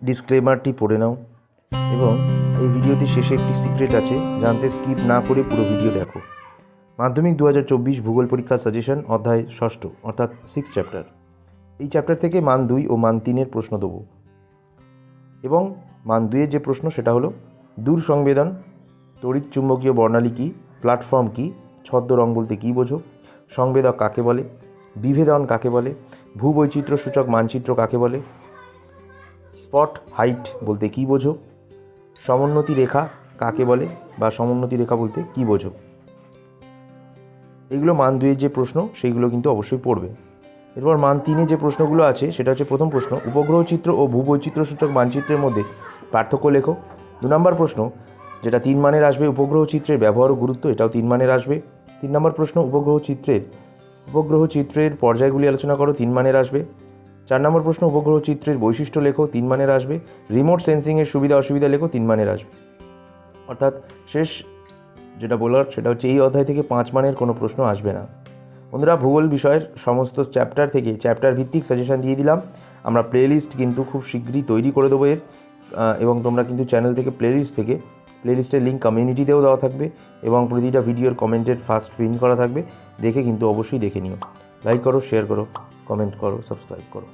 ডিসক্লেমারটি পড়ে নাও এবং এই ভিডিওতে শেষে একটি সিক্রেট আছে, জানতে স্কিপ না করে পুরো ভিডিও দেখো। মাধ্যমিক 2024 ভূগোল পরীক্ষা সাজেশন অধ্যায় ষষ্ঠ অর্থাৎ 6 চ্যাপ্টার। এই চ্যাপ্টার থেকে মান 2 ও মান 3-এর প্রশ্ন দেবো এবং মান 2-এর যে প্রশ্ন সেটা হলো দূর সংবেদন, তড়িৎ চুম্বকীয় বর্ণালী কী, প্ল্যাটফর্ম কী, ছদ্ম রং বলতে কী বোঝো, সংবেদক কাকে বলে, বিভেদন কাকে বলে, ভূবৈচিত্র্য সূচক মানচিত্র কাকে বলে, স্পট হাইট বলতে কী বোঝো, সমোন্নতি রেখা কাকে বলে বা সমোন্নতি রেখা বলতে কী বোঝো। এগুলো মান 2-এর যে প্রশ্ন সেইগুলো কিন্তু অবশ্যই পড়বে। এরপর মান 3-এ যে প্রশ্নগুলো আছে সেটা হচ্ছে প্রথম প্রশ্ন, উপগ্রহ চিত্র ও ভূবৈচিত্র্য সূচক মানচিত্রের মধ্যে পার্থক্য লেখো। 2 নম্বর প্রশ্ন যেটা 3 মানের আসবে, উপগ্রহ চিত্রের ব্যবহার ও গুরুত্ব, এটাও 3 মানের আসবে। 3 নম্বর প্রশ্ন উপগ্রহ চিত্রের পর্যায়গুলি আলোচনা করো, 3 মানের আসবে। 4 নম্বর প্রশ্ন উপগ্রহ চিত্রের বৈশিষ্ট্য লেখো, 3 মানের আসবে। রিমোট সেন্সিংয়ের সুবিধা অসুবিধা লেখো, 3 মানের আসবে। অর্থাৎ শেষ যেটা বলার সেটা হচ্ছে এই অধ্যায় থেকে 5 মানের কোনো প্রশ্ন আসবে না। বন্ধুরা, ভূগোল বিষয়ের সমস্ত চ্যাপ্টার থেকে চ্যাপ্টার ভিত্তিক সাজেশন দিয়ে দিলাম। আমরা প্লেলিস্ট কিন্তু খুব শীঘ্রই তৈরি করে দেবো এর, এবং তোমরা কিন্তু চ্যানেল থেকে প্লেলিস্টের লিঙ্ক কমিউনিটিতেও দেওয়া থাকবে এবং প্রতিটা ভিডিওর কমেন্টের ফার্স্ট পিন করা থাকবে। দেখে কিন্তু অবশ্যই দেখে নিও। লাইক করো, শেয়ার করো, কমেন্ট করো, সাবস্ক্রাইব করো।